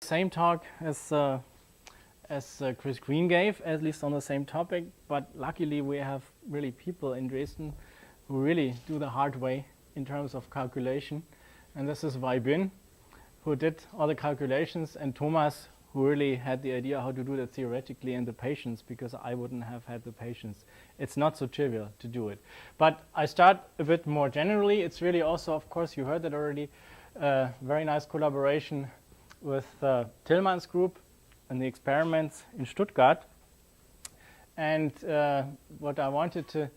same talk as Chris Green gave, at least on the same topic, but luckily we have really people in Dresden who really do the hard way in terms of calculation. And this is Weidemüller, who did all the calculations, and Thomas, who really had the idea how to do that theoretically, and the patience, because I wouldn't have had the patience. It's not so trivial to do it. But I start a bit more generally. It's really also, of course, you heard that already, very nice collaboration with Tillmann's group and the experiments in Stuttgart. And what I wanted to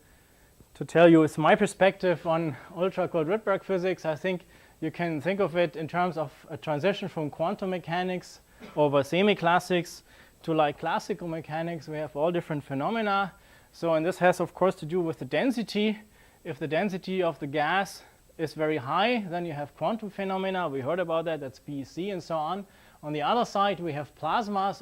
tell you is my perspective on ultracold Rydberg physics. I think you can think of it in terms of a transition from quantum mechanics over semi-classics to like classical mechanics. We have all different phenomena. So, and this has of course to do with the density. If the density of the gas is very high, then you have quantum phenomena. We heard about that, that's BEC and so on. On the other side, we have plasmas,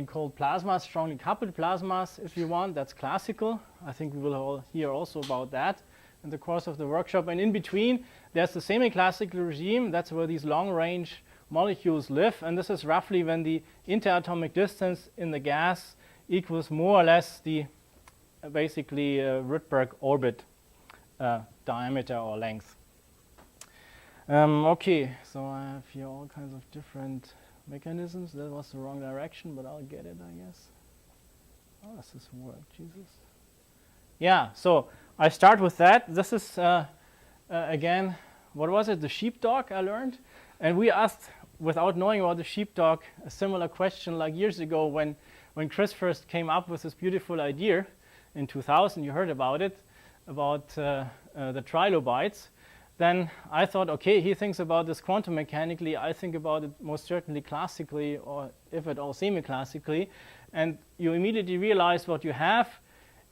cold plasmas, strongly coupled plasmas, if you want. That's classical. I think we will all hear also about that in the course of the workshop. And in between, there's the semi-classical regime. That's where these long-range molecules live. And this is roughly when the interatomic distance in the gas equals more or less the Rydberg orbit diameter or length. Okay, so I have here all kinds of different mechanisms. That was the wrong direction, but I'll get it, I guess. Oh, does this work? Jesus. Yeah, so I start with that. This is, again, what was it? The Sheepdog, I learned. And we asked, without knowing about the Sheepdog, a similar question like years ago when Chris first came up with this beautiful idea in 2000. You heard about it, about the trilobites. Then I thought, okay, he thinks about this quantum mechanically. I think about it most certainly classically, or if at all semi-classically. And you immediately realize what you have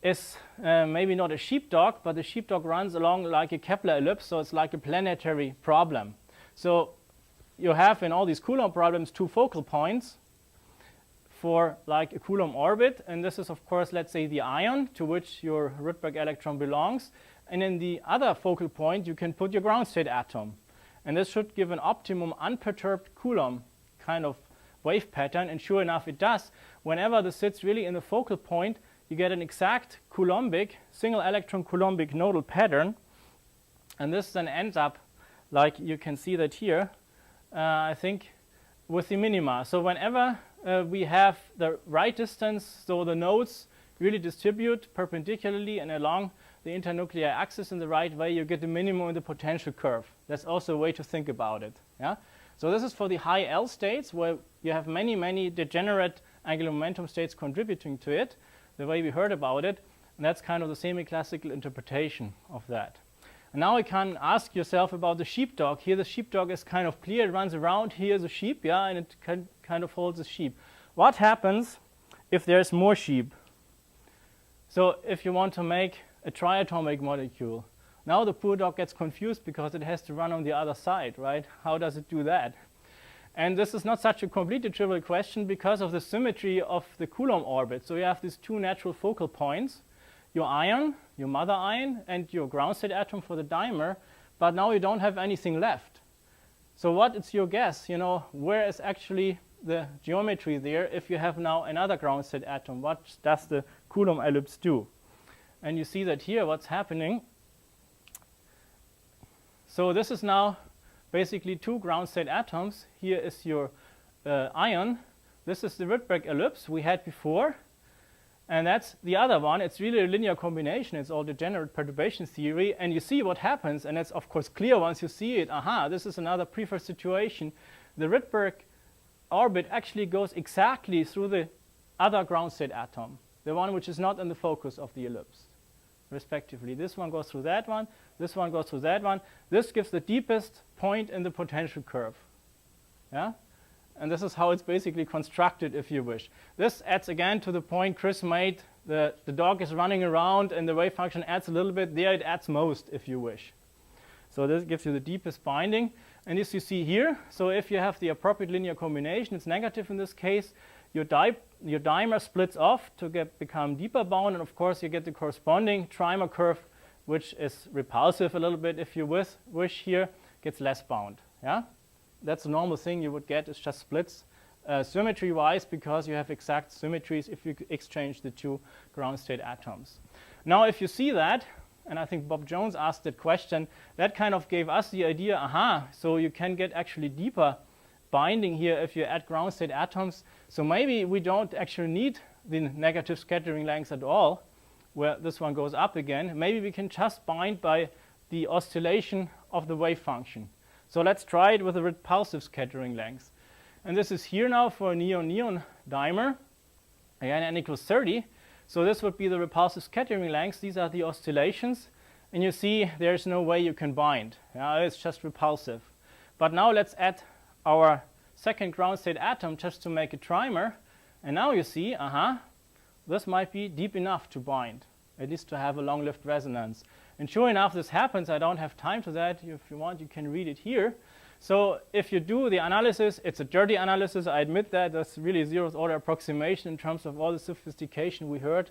is maybe not a sheepdog, but the sheepdog runs along like a Kepler ellipse, so it's like a planetary problem. So you have in all these Coulomb problems 2 focal points for like a Coulomb orbit. And this is, of course, let's say the ion to which your Rydberg electron belongs. And in the other focal point, you can put your ground state atom. And this should give an optimum unperturbed Coulomb kind of wave pattern. And sure enough, it does. Whenever this sits really in the focal point, you get an exact Coulombic, single electron Coulombic nodal pattern. And this then ends up, like you can see that here, I think, with the minima. So whenever we have the right distance, so the nodes really distribute perpendicularly and along the internuclear axis in the right way, you get the minimum in the potential curve. That's also a way to think about it. Yeah? So this is for the high L states, where you have many, many degenerate angular momentum states contributing to it, the way we heard about it. And that's kind of the semi-classical interpretation of that. And now you can ask yourself about the sheepdog. Here the sheepdog is kind of clear. It runs around. Here's a sheep, yeah, and it kind of holds a sheep. What happens if there's more sheep? So if you want to make a triatomic molecule, now the poor dog gets confused because it has to run on the other side, right? How does it do that? And this is not such a completely trivial question because of the symmetry of the Coulomb orbit. So you have these 2 natural focal points, your ion, your mother ion, and your ground state atom for the dimer, but now you don't have anything left. So what is your guess? You know, where is actually the geometry there if you have now another ground state atom? What does the Coulomb ellipse do? And you see that here what's happening. So this is now basically 2 ground state atoms. Here is your ion. This is the Rydberg ellipse we had before. And that's the other one. It's really a linear combination. It's all degenerate perturbation theory. And you see what happens. And it's, of course, clear once you see it. Aha, this is another preferred situation. The Rydberg orbit actually goes exactly through the other ground state atom, the one which is not in the focus of the ellipse, respectively. This one goes through that one. This one goes through that one. This gives the deepest point in the potential curve. Yeah? And this is how it's basically constructed, if you wish. This adds again to the point Chris made. The dog is running around and the wave function adds a little bit. There it adds most, if you wish. So this gives you the deepest binding. And as you see here, so if you have the appropriate linear combination, it's negative in this case. Your dimer splits off to become deeper bound. And of course, you get the corresponding trimer curve, which is repulsive a little bit, if you wish here, gets less bound. Yeah? that's a normal thing you would get. It's just splits symmetry-wise because you have exact symmetries if you exchange the two ground state atoms. Now, if you see that, and I think Bob Jones asked that question, that kind of gave us the idea, so you can get actually deeper binding here if you add ground state atoms. So maybe we don't actually need the negative scattering lengths at all, where this one goes up again. Maybe we can just bind by the oscillation of the wave function. So let's try it with a repulsive scattering length. And this is here now for a neon-neon dimer. Again, n equals 30. So this would be the repulsive scattering lengths. These are the oscillations. And you see there's no way you can bind. It's just repulsive. But now let's add our second ground state atom just to make a trimer. And now you see, this might be deep enough to bind, at least to have a long-lived resonance. And sure enough, this happens. I don't have time for that. If you want, you can read it here. So if you do the analysis, it's a dirty analysis. I admit that. That's really a zeroth order approximation in terms of all the sophistication we heard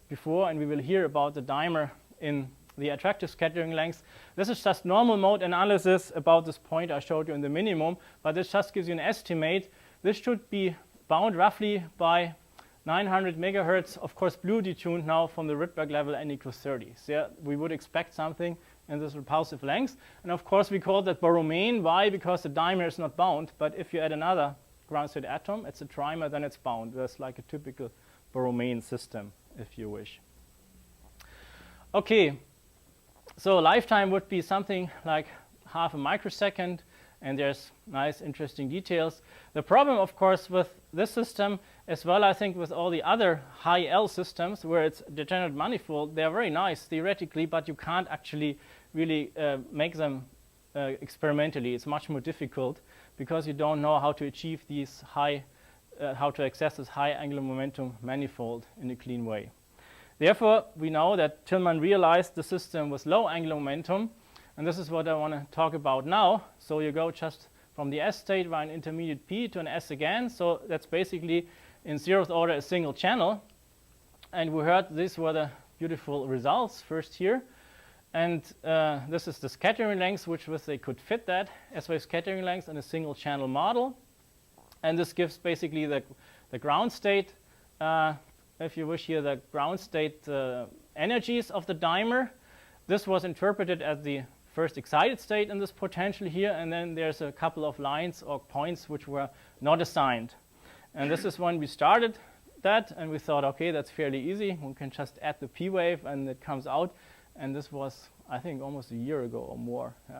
before, and we will hear about the dimer in the attractive scattering length. This is just normal mode analysis about this point I showed you in the minimum, but this just gives you an estimate. This should be bound roughly by 900 megahertz, of course, blue detuned now from the Rydberg level n equals 30. So yeah, we would expect something in this repulsive length. And of course, we call that Borromean. Why? Because the dimer is not bound. But if you add another ground state atom, it's a trimer, then it's bound. That's like a typical Borromean system, if you wish. OK, so lifetime would be something like half a microsecond. And there's nice, interesting details. The problem, of course, with this system, as well, I think, with all the other high L systems where it's degenerate manifold, they're very nice theoretically, but you can't actually really make them experimentally. It's much more difficult because you don't know how to achieve these high, how to access this high angular momentum manifold in a clean way. Therefore, we know that Tillman realized the system was low angular momentum. And this is what I want to talk about now. So you go just from the S state via an intermediate P to an S again. So that's basically in zeroth order a single channel. And we heard these were the beautiful results first here. And this is the scattering length, which was they could fit that S-wave scattering length in a single channel model. And this gives basically the ground state, if you wish here, the ground state energies of the dimer. This was interpreted as the first excited state in this potential here, and then there's a couple of lines or points which were not assigned. And this is when we started that, and we thought, okay, that's fairly easy. We can just add the P wave, and it comes out. And this was, I think, almost a year ago or more. Yeah.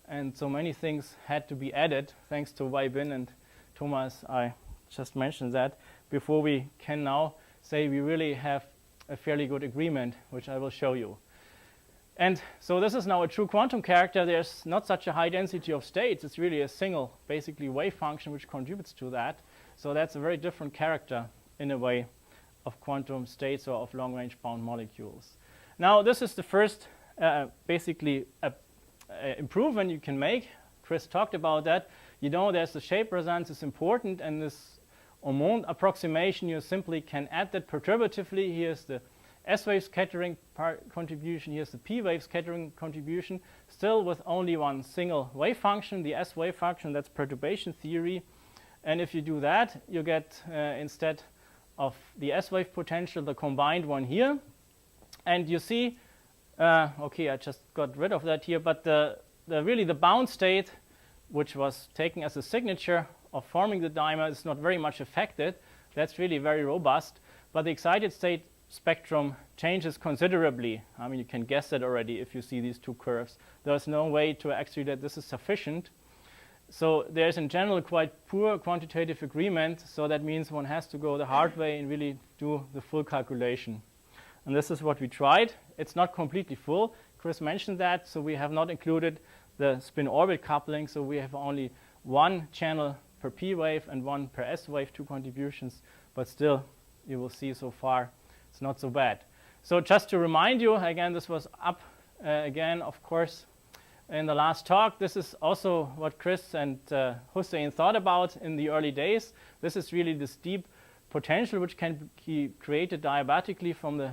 And so many things had to be added, thanks to Weibin and Thomas. I just mentioned that before we can now say we really have a fairly good agreement, which I will show you. And so this is now a true quantum character. There's not such a high density of states. It's really a single, basically, wave function which contributes to that. So that's a very different character, in a way, of quantum states or of long-range bound molecules. Now, this is the first, basically, improvement you can make. Chris talked about that. You know, there's the shape resonance is important, and this Ormond approximation, you simply can add that perturbatively. Here's the S-wave scattering contribution. Here's the P-wave scattering contribution, still with only one single wave function, the S wave function. That's perturbation theory. And if you do that, you get, instead of the S-wave potential, the combined one here. And you see, OK, I just got rid of that here. But really the bound state, which was taken as a signature of forming the dimer, is not very much affected. That's really very robust. But the excited state spectrum changes considerably. I mean, you can guess that already if you see these two curves. There's no way to actually that this is sufficient. So there's in general quite poor quantitative agreement. So that means one has to go the hard way and really do the full calculation. And this is what we tried. It's not completely full. Chris mentioned that. So we have not included the spin-orbit coupling. So we have only one channel per P wave and one per S wave, two contributions. But still, you will see so far, it's not so bad. So just to remind you, again, this was up again, of course, in the last talk. This is also what Chris and Hossein thought about in the early days. This is really this deep potential which can be created diabatically from the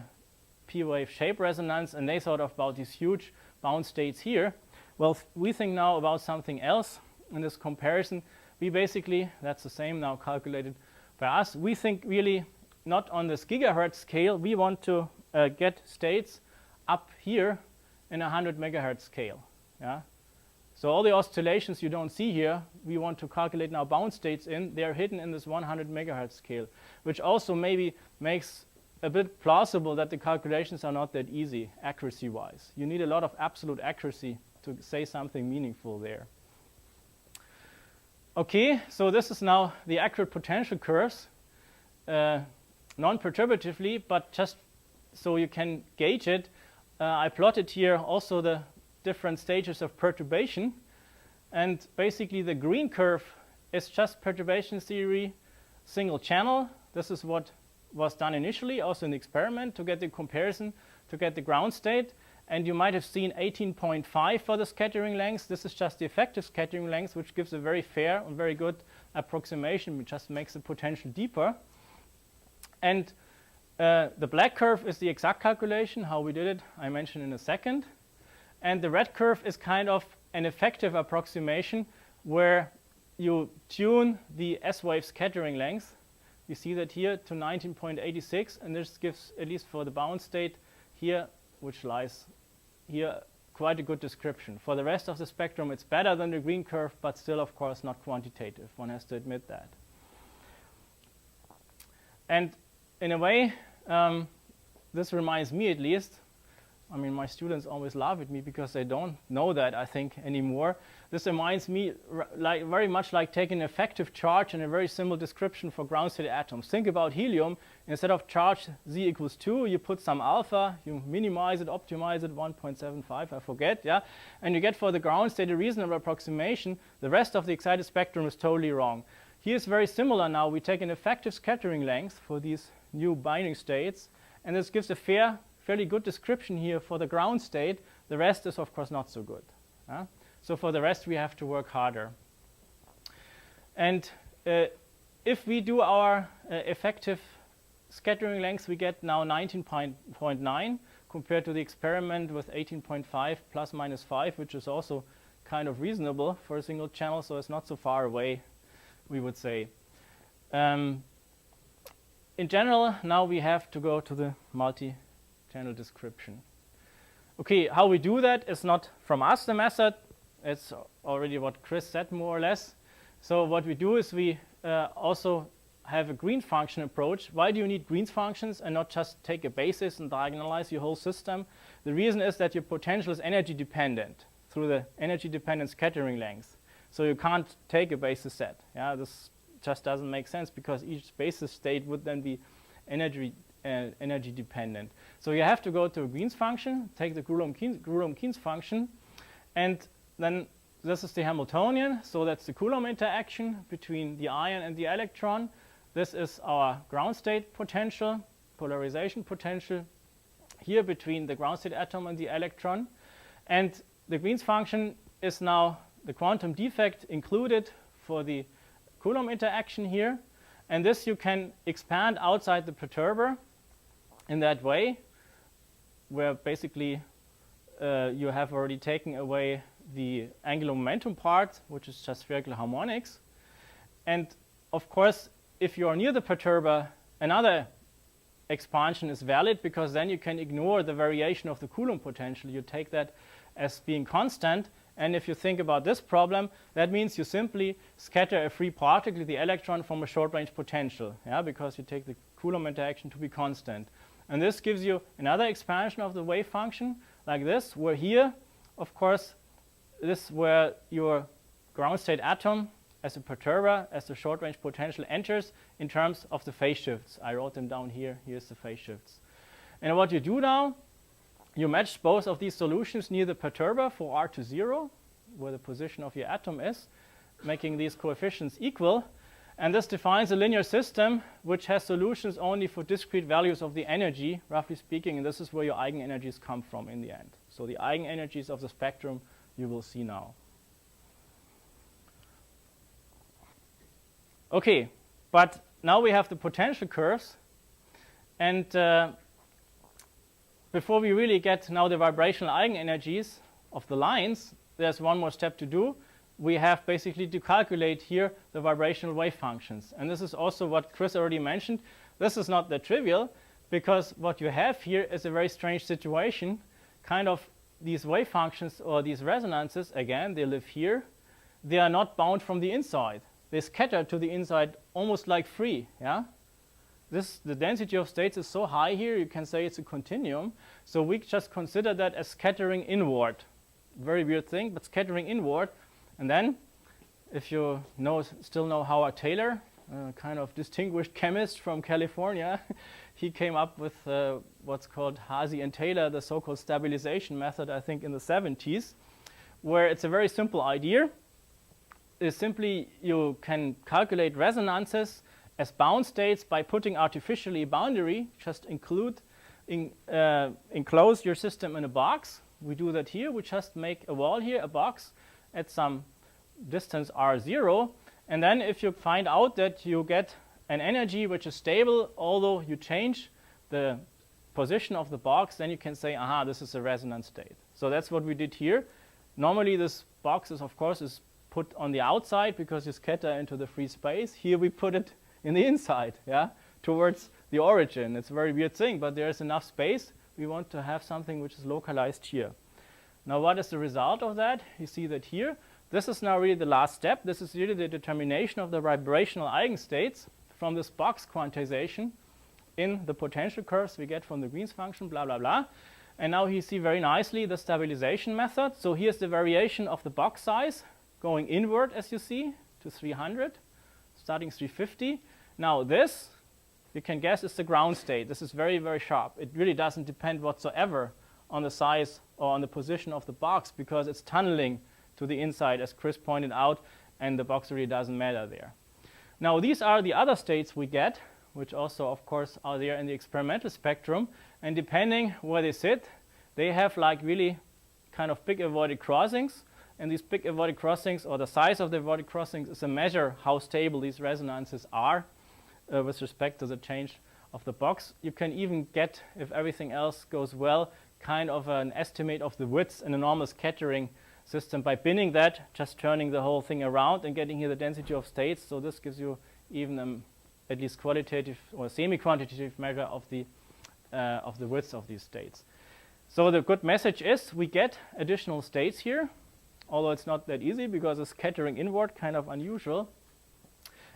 P-wave shape resonance, and they thought about these huge bound states here. Well, we think now about something else. in this comparison, we basically, that's the same now calculated by us, we think really not on this gigahertz scale, we want to get states up here in a 100 megahertz scale. Yeah? So all the oscillations you don't see here, we want to calculate now bound states in, they are hidden in this 100 megahertz scale, which also maybe makes a bit plausible that the calculations are not that easy accuracy-wise. You need a lot of absolute accuracy to say something meaningful there. Okay, so this is now the accurate potential curves, non-perturbatively, but just so you can gauge it, I plotted here also the different stages of perturbation. And basically the green curve is just perturbation theory, single channel. This is what was done initially, also in the experiment, to get the comparison, to get the ground state. And you might have seen 18.5 for the scattering length. This is just the effective scattering length, which gives a very fair and very good approximation, which just makes the potential deeper. And the black curve is the exact calculation, how we did it, I mentioned in a second. And the red curve is kind of an effective approximation where you tune the S-wave scattering length. You see that here to 19.86, and this gives, at least for the bound state here, which lies here, quite a good description. For the rest of the spectrum, it's better than the green curve, but still, of course, not quantitative. One has to admit that. And in a way, this reminds me, at least, I mean, my students always laugh at me because they don't know that, I think, anymore. This reminds me very much like taking an effective charge and a very simple description for ground state atoms. Think about helium. Instead of charge Z equals 2, you put some alpha, you minimize it, optimize it, 1.75, I forget, yeah? And you get for the ground state a reasonable approximation. The rest of the excited spectrum is totally wrong. Here is very similar now. We take an effective scattering length for these new binding states, and this gives a fairly good description here for the ground state. The rest is, of course, not so good. So for the rest, we have to work harder. And if we do our effective scattering length, we get now 19.9 compared to the experiment with 18.5 plus minus 5, which is also kind of reasonable for a single channel, so it's not so far away, we would say. In general, now we have to go to the multi-channel description. Okay, how we do that is not from us, the method. It's already what Chris said, more or less. So what we do is we also have a green function approach. Why do you need Green's functions and not just take a basis and diagonalize your whole system? The reason is that your potential is energy dependent through the energy dependent scattering length. So you can't take a basis set. Yeah, this just doesn't make sense because each basis state would then be energy dependent. So you have to go to a Green's function, take the Coulomb-Keynes function, and then this is the Hamiltonian. So that's the Coulomb interaction between the ion and the electron. This is our ground state potential, polarization potential, here between the ground state atom and the electron. And the Green's function is now the quantum defect included for the Coulomb interaction here. And this you can expand outside the perturber in that way, where basically you have already taken away the angular momentum part, which is just spherical harmonics. And of course, if you are near the perturber, another expansion is valid, because then you can ignore the variation of the Coulomb potential. You take that as being constant. And if you think about this problem, that means you simply scatter a free particle, the electron, from a short-range potential, yeah, because you take the Coulomb interaction to be constant. And this gives you another expansion of the wave function, like this, where here, of course, this is where your ground state atom as a perturber, as the short-range potential enters in terms of the phase shifts. I wrote them down here. Here's the phase shifts. And what you do now, you match both of these solutions near the perturber for r to 0, where the position of your atom is, making these coefficients equal. And this defines a linear system which has solutions only for discrete values of the energy, roughly speaking, and this is where your eigenenergies come from in the end. So the eigenenergies of the spectrum you will see now. Okay, but now we have the potential curves, and before we really get now the vibrational eigenenergies of the lines, there's one more step to do. we have basically to calculate here the vibrational wave functions. And this is also what Chris already mentioned. This is not that trivial, because what you have here is a very strange situation. Kind of these wave functions or these resonances, again, they live here. They are not bound from the inside. They scatter to the inside almost like free. Yeah? The density of states is so high here, you can say it's a continuum. So we just consider that as scattering inward. Very weird thing, but scattering inward. And then, if you still know Howard Taylor, kind of distinguished chemist from California, he came up with what's called Hazy and Taylor, the so-called stabilization method, I think in the 70s, where it's a very simple idea. It's simply you can calculate resonances as bound states by putting artificially a boundary, just enclose your system in a box. We do that here. We just make a wall here, a box, at some distance r0. And then if you find out that you get an energy which is stable, although you change the position of the box, then you can say, aha, this is a resonance state. So that's what we did here. Normally this box is, of course, is put on the outside because you scatter into the free space. Here we put it in the inside, yeah, towards the origin. It's a very weird thing, but there is enough space. We want to have something which is localized here. Now, what is the result of that? You see that here. This is now really the last step. This is really the determination of the vibrational eigenstates from this box quantization in the potential curves we get from the Green's function, blah, blah, blah. And now you see very nicely the stabilization method. So here's the variation of the box size going inward, as you see, to 300, starting 350. Now this, you can guess, is the ground state. This is very, very sharp. It really doesn't depend whatsoever on the size or on the position of the box, because it's tunneling to the inside, as Chris pointed out, and the box really doesn't matter there. Now these are the other states we get, which also, of course, are there in the experimental spectrum. And depending where they sit, they have like really kind of big avoided crossings. And these big avoided crossings, or the size of the avoided crossings, is a measure how stable these resonances are with respect to the change of the box. You can even get, if everything else goes well, kind of an estimate of the width in a normal scattering system by binning that, just turning the whole thing around and getting here the density of states. So this gives you even at least qualitative or semi-quantitative measure of the width of these states. So the good message is we get additional states here, although it's not that easy because it's scattering inward, kind of unusual.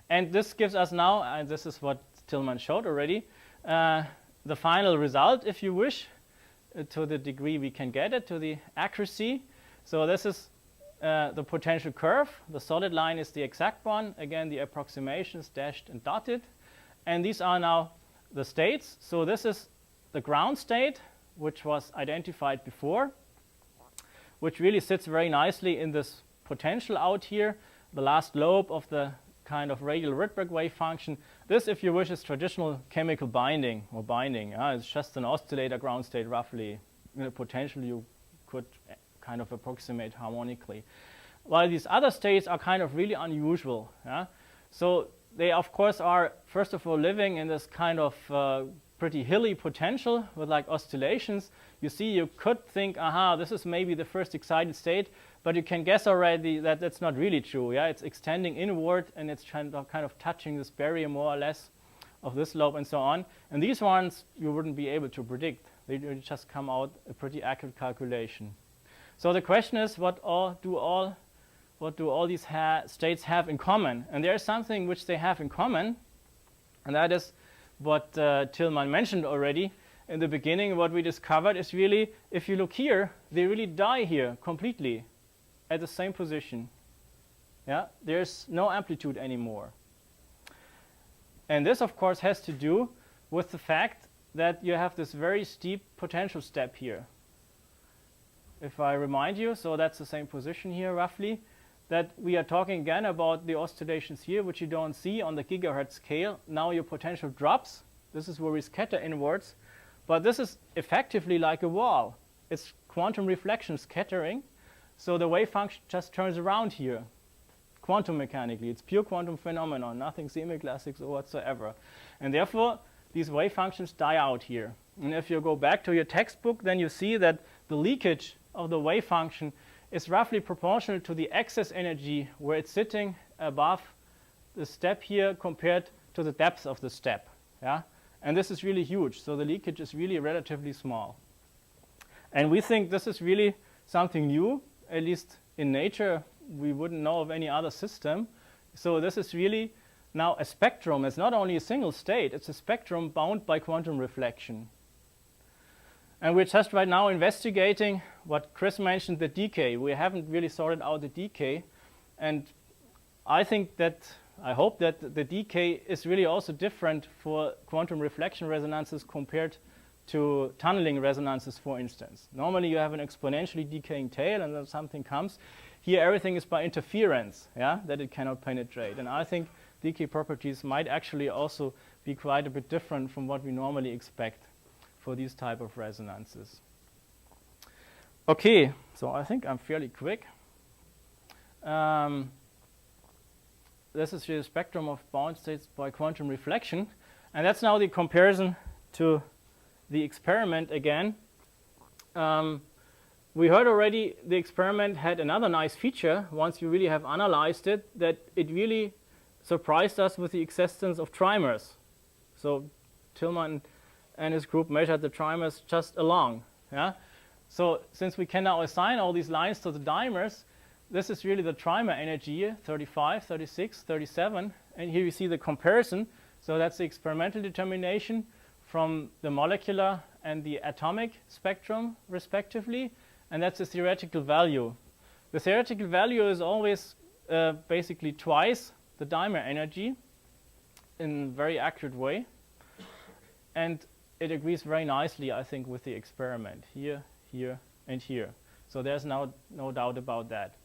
And this gives us now, and this is what Tillman showed already, the final result, if you wish, to the degree we can get it, to the accuracy. So this is the potential curve. The solid line is the exact one. Again, the approximations dashed and dotted. And these are now the states. So this is the ground state, which was identified before, which really sits very nicely in this potential out here, the last lobe of the kind of radial Rydberg wave function. This, if you wish, is traditional chemical binding or binding. It's just an oscillator ground state, roughly. In a potential, you could kind of approximate harmonically. While these other states are kind of really unusual. So they, of course, are, first of all, living in this kind of pretty hilly potential with like oscillations. You see, you could think, aha, this is maybe the first excited state, but you can guess already that that's not really true. Yeah, it's extending inward and it's kind of touching this barrier more or less of this lobe and so on. And these ones you wouldn't be able to predict. They just come out a pretty accurate calculation. So the question is, what do all these states have in common? And there is something which they have in common, and that is what Tillman mentioned already in the beginning. What we discovered is really, if you look here, they really die here completely at the same position. Yeah, there's no amplitude anymore. And this, of course, has to do with the fact that you have this very steep potential step here. If I remind you, so that's the same position here roughly, that we are talking again about the oscillations here, which you don't see on the gigahertz scale. Now your potential drops. This is where we scatter inwards. But this is effectively like a wall. It's quantum reflection scattering. So the wave function just turns around here, quantum mechanically. It's pure quantum phenomenon, nothing semi-classics or whatsoever. And therefore, these wave functions die out here. And if you go back to your textbook, then you see that the leakage of the wave function is roughly proportional to the excess energy where it's sitting above the step here compared to the depth of the step. Yeah? And this is really huge, so the leakage is really relatively small. And we think this is really something new, at least in nature. We wouldn't know of any other system. So this is really now a spectrum. It's not only a single state, it's a spectrum bound by quantum reflection. And we're just right now investigating what Chris mentioned, the decay. We haven't really sorted out the decay. And I hope that the decay is really also different for quantum reflection resonances compared to tunneling resonances, for instance. Normally you have an exponentially decaying tail and then something comes. Here everything is by interference, yeah, that it cannot penetrate. And I think decay properties might actually also be quite a bit different from what we normally expect for these type of resonances. Okay, so I think I'm fairly quick. This is the spectrum of bound states by quantum reflection. And that's now the comparison to the experiment again. We heard already the experiment had another nice feature once you really have analyzed it, that it really surprised us with the existence of trimers. So Tillman and his group measured the trimers just along. Yeah? So since we can now assign all these lines to the dimers, this is really the trimer energy here, 35, 36, 37. And here you see the comparison. So that's the experimental determination from the molecular and the atomic spectrum, respectively. And that's the theoretical value. The theoretical value is always basically twice the dimer energy in a very accurate way. And it agrees very nicely, I think, with the experiment here, here, and here. So there's no doubt about that.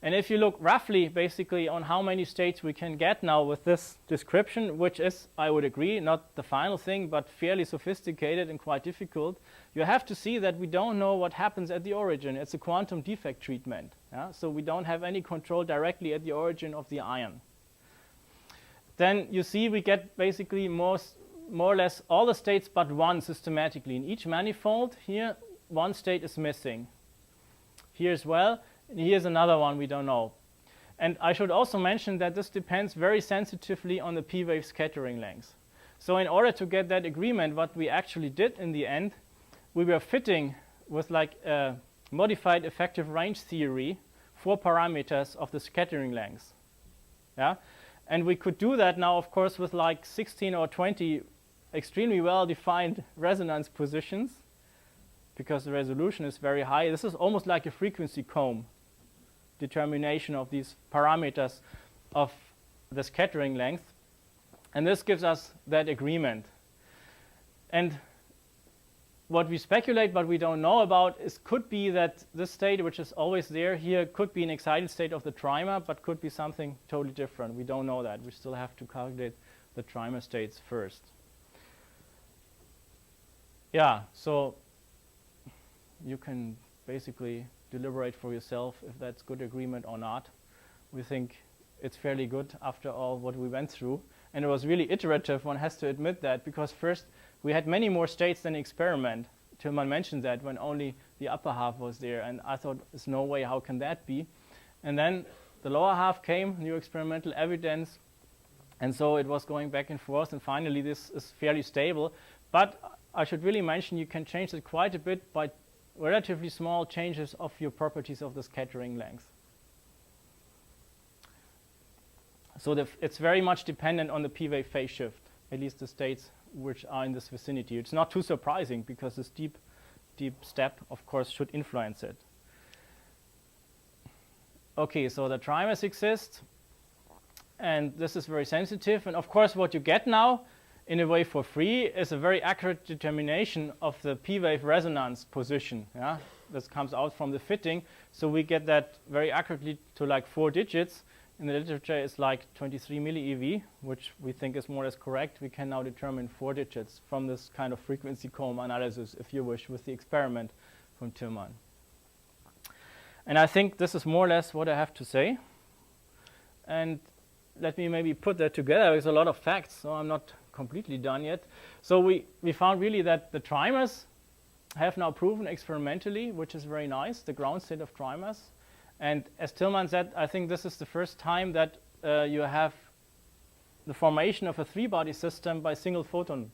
And if you look roughly, basically, on how many states we can get now with this description, which is, I would agree, not the final thing, but fairly sophisticated and quite difficult, you have to see that we don't know what happens at the origin. It's a quantum defect treatment. Yeah? So we don't have any control directly at the origin of the ion. Then you see we get basically more or less all the states but one systematically. In each manifold, here, one state is missing. Here as well. And here's another one we don't know. And I should also mention that this depends very sensitively on the p-wave scattering length. So in order to get that agreement, what we actually did in the end, we were fitting with like a modified effective range theory 4 parameters of the scattering length. Yeah? And we could do that now, of course, with like 16 or 20 extremely well-defined resonance positions, because the resolution is very high. This is almost like a frequency comb determination of these parameters of the scattering length. And this gives us that agreement. And what we speculate but we don't know about is could be that this state, which is always there here, could be an excited state of the trimer, but could be something totally different. We don't know that. We still have to calculate the trimer states first. Yeah, so you can basically deliberate for yourself if that's good agreement or not. We think it's fairly good after all what we went through. And it was really iterative, one has to admit that, because first we had many more states than experiment. Tillman mentioned that when only the upper half was there, and I thought there's no way, how can that be? And then the lower half came, new experimental evidence, and so it was going back and forth, and finally this is fairly stable. But I should really mention you can change it quite a bit by relatively small changes of your properties of the scattering length. So it's very much dependent on the p-wave phase shift, at least the states which are in this vicinity. It's not too surprising because this deep step, of course, should influence it. Okay, so the trimers exist, and this is very sensitive. And of course, what you get now, in a way for free, is a very accurate determination of the p-wave resonance position. Yeah? This comes out from the fitting. So we get that very accurately to like 4 digits. In the literature, it's like 23 millieV, which we think is more or less correct. We can now determine 4 digits from this kind of frequency comb analysis, if you wish, with the experiment from Tillman. And I think this is more or less what I have to say. And let me maybe put that together. There's a lot of facts, so I'm not completely done yet. So we found really that the trimers have now proven experimentally, which is very nice, the ground state of trimers. And as Tillman said, I think this is the first time that you have the formation of a three-body system by single photon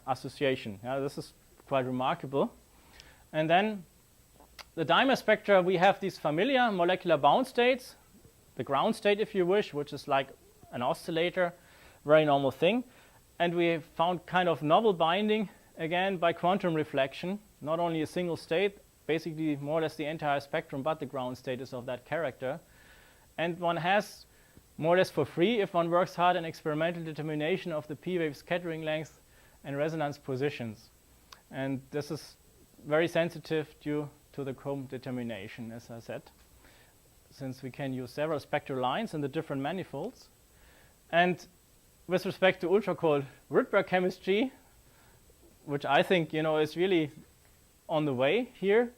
association. Yeah, this is quite remarkable. And then the dimer spectra, we have these familiar molecular bound states, the ground state if you wish, which is like an oscillator, very normal thing. And we have found kind of novel binding, again, by quantum reflection, not only a single state, basically more or less the entire spectrum, but the ground state is of that character. And one has, more or less for free, if one works hard, an experimental determination of the p-wave scattering length and resonance positions. And this is very sensitive due to the Combe determination, as I said, since we can use several spectral lines in the different manifolds. And with respect to ultracold Rydberg chemistry, which I think is really on the way here,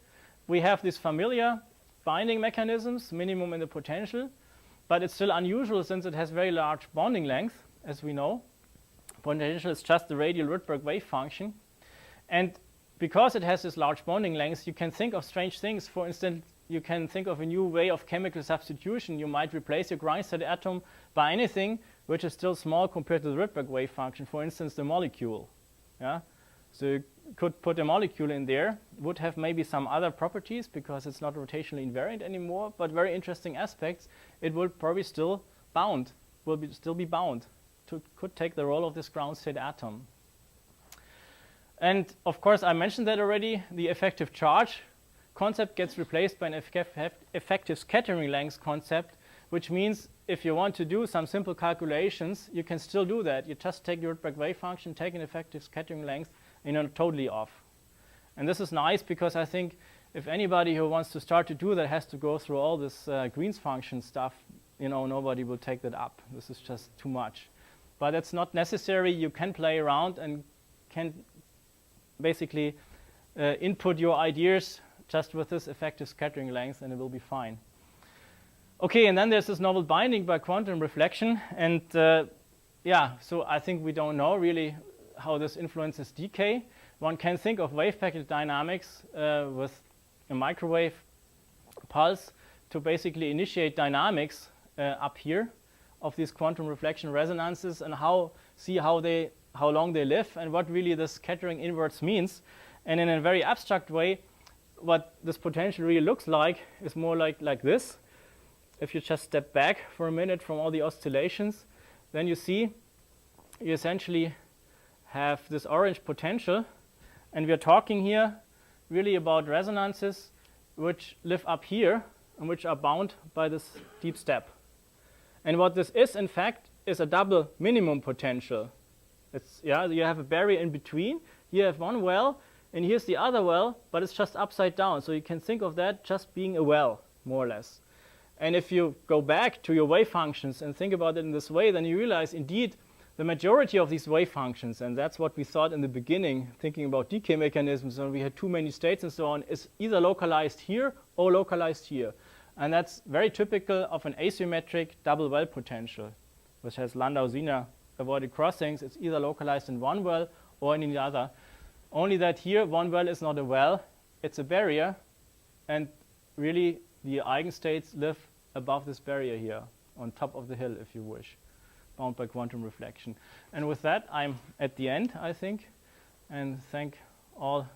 we have these familiar binding mechanisms, minimum in the potential, but it's still unusual since it has very large bonding length, as we know. Potential is just the radial Rydberg wave function. And because it has this large bonding length, you can think of strange things. For instance, you can think of a new way of chemical substitution. You might replace your ground state atom by anything which is still small compared to the Rydberg wave function, for instance, the molecule. Yeah? So you could put a molecule in there, would have maybe some other properties because it's not rotationally invariant anymore, but very interesting aspects. It will probably still bound, still be bound, could take the role of this ground state atom. And of course, I mentioned that already, the effective charge concept gets replaced by an effective scattering length concept, which means if you want to do some simple calculations, you can still do that. You just take your Rydberg wave function, take an effective scattering length, and you're totally off. And this is nice because I think if anybody who wants to start to do that has to go through all this Green's function stuff, nobody will take that up. This is just too much. But it's not necessary. You can play around and can basically input your ideas just with this effective scattering length, and it will be fine. Okay, and then there's this novel binding by quantum reflection. And so I think we don't know really how this influences decay. One can think of wave packet dynamics with a microwave pulse to basically initiate dynamics up here of these quantum reflection resonances and see how long they live and what really the scattering inverse means. And in a very abstract way, what this potential really looks like is more like this. If you just step back for a minute from all the oscillations, then you see you essentially have this orange potential, and we are talking here really about resonances which live up here and which are bound by this deep step. And what this is, in fact, is a double minimum potential. You have a barrier in between. Here you have one well, and here's the other well, but it's just upside down. So you can think of that just being a well, more or less. And if you go back to your wave functions and think about it in this way, then you realize, indeed, the majority of these wave functions, and that's what we thought in the beginning, thinking about decay mechanisms, when we had too many states and so on, is either localized here or localized here. And that's very typical of an asymmetric double well potential, which has Landau-Zener avoided crossings. It's either localized in one well or in the other. Only that here, one well is not a well, it's a barrier, and really the eigenstates live above this barrier here, on top of the hill, if you wish, bound by quantum reflection. And with that, I'm at the end, I think, and thank all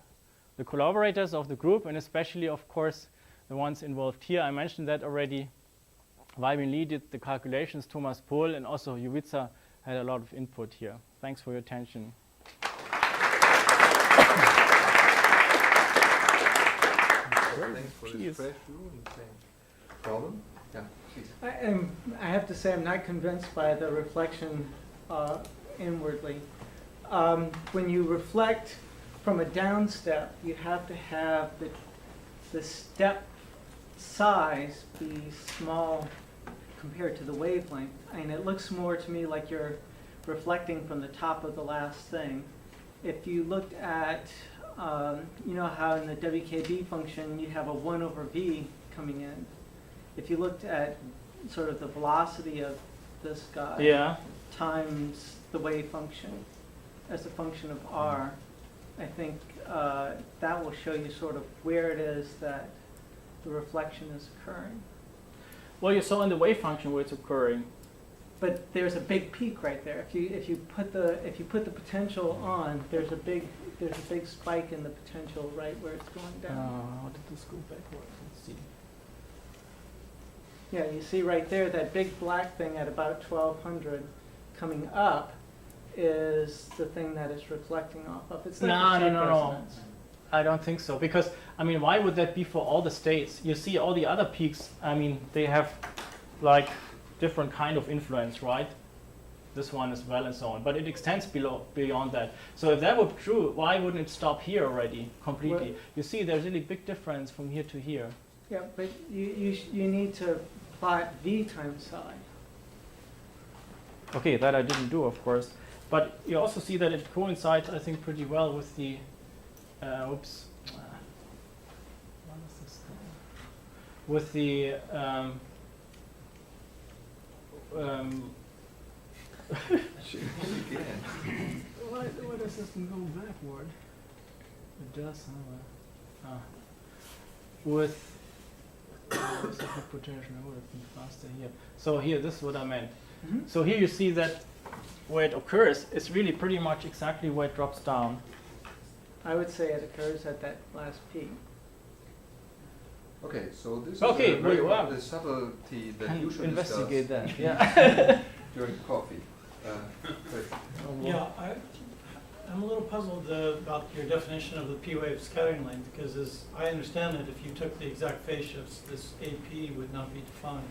the collaborators of the group, and especially, of course, the ones involved here. I mentioned that already. Weidemüller did the calculations, Thomas Pohl, and also Juvica had a lot of input here. Thanks for your attention. Thanks for this fresh view and problem. Yeah, please. I have to say I'm not convinced by the reflection inwardly. When you reflect from a down step, you have to have the step size be small compared to the wavelength. And it looks more to me like you're reflecting from the top of the last thing. If you looked at, you know how in the WKB function you have a 1 over V coming in. If you looked at sort of the velocity of this guy times the wave function as a function of R, I think that will show you sort of where it is that the reflection is occurring. Well, you saw in the wave function where it's occurring. But there's a big peak right there. If you put the potential on, there's a big spike in the potential right where it's going down. How did this go backwards? Let's see. Yeah, you see right there that big black thing at about 1200 coming up is the thing that it's reflecting off of. It's like a shape resonance. I don't think so, because I mean, why would that be for all the states? You see all the other peaks, I mean, they have like different kind of influence, right? This one as well and so on, but it extends beyond that. So if that were true, why wouldn't it stop here already completely? Well, you see there's really big difference from here to here. Yeah, but you need to plot v times psi. Okay, that I didn't do, of course. But you also see that it coincides, I think, pretty well with the, what is this thing? With the, why does this go backward? It does, huh? With potential, I would have been faster here. So here, this is what I meant. Mm-hmm. So here you see that where it occurs is really pretty much exactly where it drops down. I would say it occurs at that last peak. Okay, so this is the subtlety that can you should investigate discuss that. Yeah. during coffee. Yeah, I'm a little puzzled about your definition of the P-wave scattering length, because as I understand it, if you took the exact phase shifts, this AP would not be defined.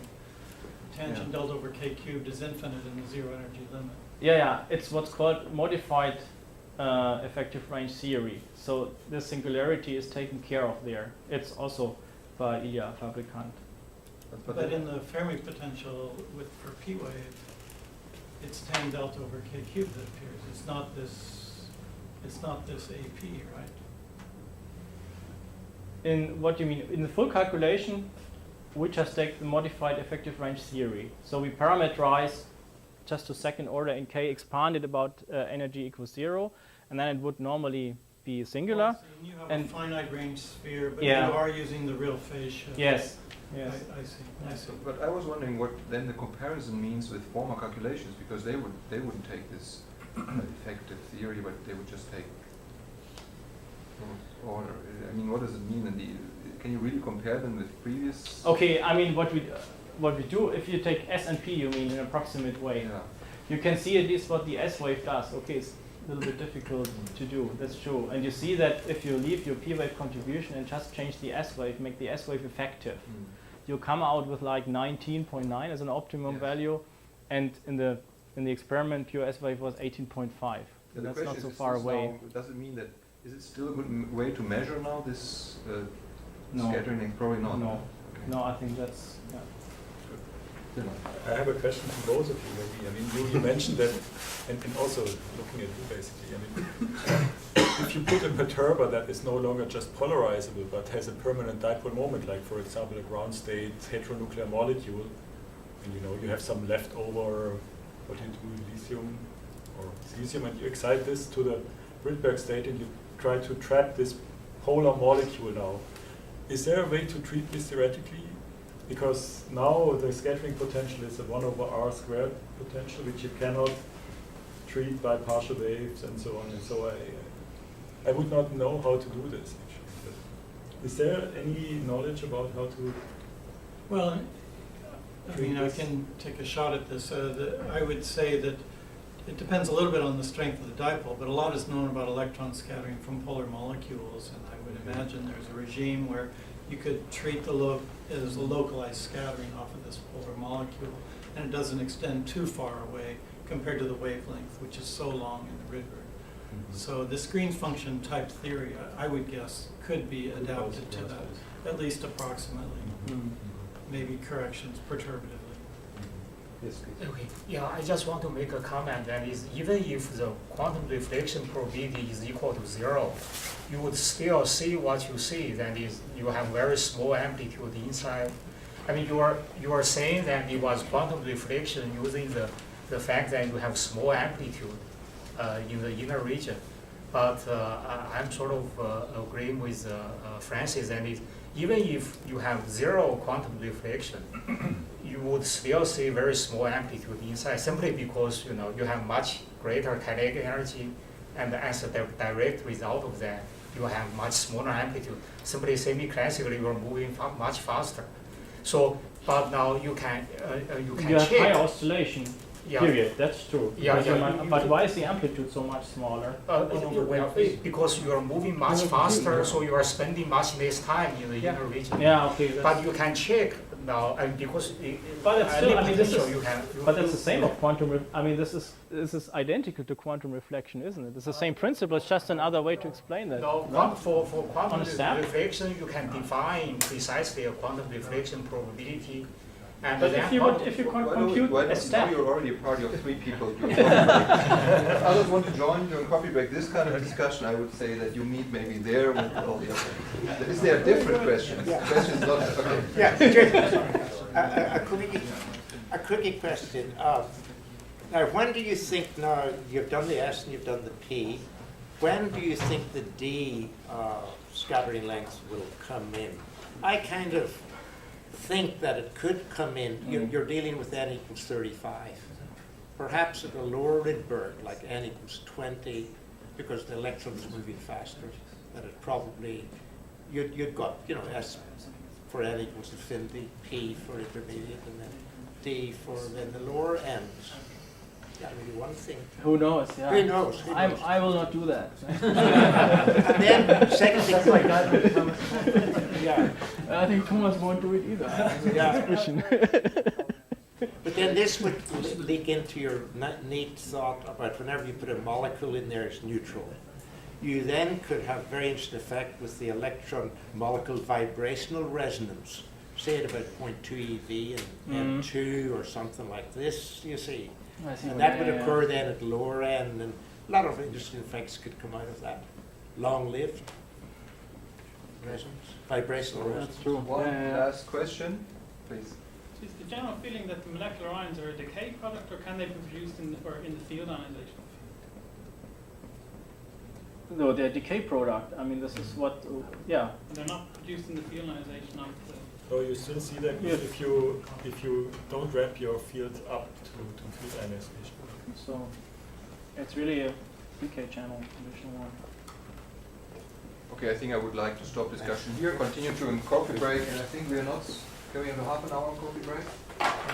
Tangent delta over k cubed is infinite in the zero energy limit. Yeah, it's what's called modified effective range theory. So the singularity is taken care of there. It's also by Ilya Fabrikant. But in the Fermi potential for P-wave, it's tan delta over k cubed that appears. It's not this AP, right? In what do you mean? In the full calculation, we just take the modified effective range theory. So we parameterize just to second order in k expanded about energy equals 0, and then it would normally be singular. Well, so you have a finite range sphere, but Yeah. you are using the real phase shift. Yes. I see. But I was wondering what then the comparison means with former calculations, because they wouldn't take this effective theory, but they would just take order. I mean, what does it mean? Can you really compare them with previous? Okay, I mean what we do, if you take S and P, you mean in an approximate way. Yeah. You can see at least what the S wave does. Okay, it's a little bit difficult to do, that's true. And you see that if you leave your P wave contribution and just change the S wave, make the S wave effective, you come out with like 19.9 as an optimum value, and in the experiment pure S wave was 18.5. Yeah, that's not so far away. Now, does it mean that is it still a good way to measure now this No. scattering? Probably not. No, Okay. no, I think that's I have a question to both of you, maybe. I mean, you mentioned that, and also looking at you basically, I mean, if you put a perturber that is no longer just polarizable but has a permanent dipole moment, like for example a ground state heteronuclear molecule, and you have some leftover, what do you do, lithium or cesium, and you excite this to the Rydberg state and you try to trap this polar molecule now. Is there a way to treat this theoretically? Because now the scattering potential is a 1 over r squared potential, which you cannot treat by partial waves and so on. And so I would not know how to do this, actually. But is there any knowledge about how to? Well, I mean, I can take a shot at this. I would say that it depends a little bit on the strength of the dipole, but a lot is known about electron scattering from polar molecules, and I would imagine there's a regime where you could treat as a localized scattering off of this polar molecule, and it doesn't extend too far away compared to the wavelength, which is so long in the Rydberg. So the screen function type theory, I would guess, could be adapted to that, at least approximately. Maybe corrections perturbatively. Yes, please. Okay, yeah, I just want to make a comment that is, even if the quantum reflection probability is equal to 0, you would still see what you see. That is, you have very small amplitude inside. I mean, you are saying that it was quantum reflection using the fact that you have small amplitude in the inner region. But I'm sort of agreeing with Francis, and even if you have zero quantum reflection, you would still see very small amplitude inside, simply because you have much greater kinetic energy, and as a direct result of that, you have much smaller amplitude. Simply semi-classically, you are moving much faster. So, but now you can You have check. higher oscillation. Yeah. Period. That's true. Yeah, Because yeah, but why is the amplitude so much smaller? Because you are moving much faster, so you are spending much less time in the inner region. Yeah. Okay. But you can check now, and because But it's still, I mean, this is, you can. but that's the same of quantum. I mean, this is identical to quantum reflection, isn't it? It's the same principle. It's just another way to explain that. No, for quantum Understand? reflection, you can define precisely a quantum reflection probability. And But then if you can compute why a don't step. you're already a party of 3 people during coffee break. If others want to join during coffee break, this kind of discussion, I would say that you meet maybe there with all the others. Is there different questions? Yeah. Questions not, okay. Yeah, just a quickie question. Now, when do you think, now you've done the S and you've done the P, when do you think the D scattering length will come in? I kind of think that it could come in, you're dealing with n equals 35. Perhaps at a lower Rydberg, like n equals 20, because the electron is moving faster, that it probably, you'd got, S for n equals infinity, P for intermediate, and then D for then the lower ends. That would be one thing. Who knows? Yeah. Who knows? I will not do that. And then, second thing, yeah. I think Thomas won't do it either. Yeah. Suspicion. But then this would leak into your neat thought about whenever you put a molecule in there, it's neutral. You then could have very interesting effect with the electron molecule vibrational resonance, say at about 0.2 eV and N2 or something like this, you see. And that would occur then at the lower end, and a lot of interesting effects could come out of that. Long-lived resonance, vibrational resonance. That's true. One last question, please. Is the general feeling that the molecular ions are a decay product, or can they be produced in the field ionization? No, they're decay product. I mean, this is what, yeah. They're not produced in the field ionization of the. So you still see that if you don't ramp your field up to field ionization. So it's really a decay channel, conditional one. Okay, I think I would like to stop discussion here, continue to a coffee break, and I think we are not, can we have a half an hour coffee break?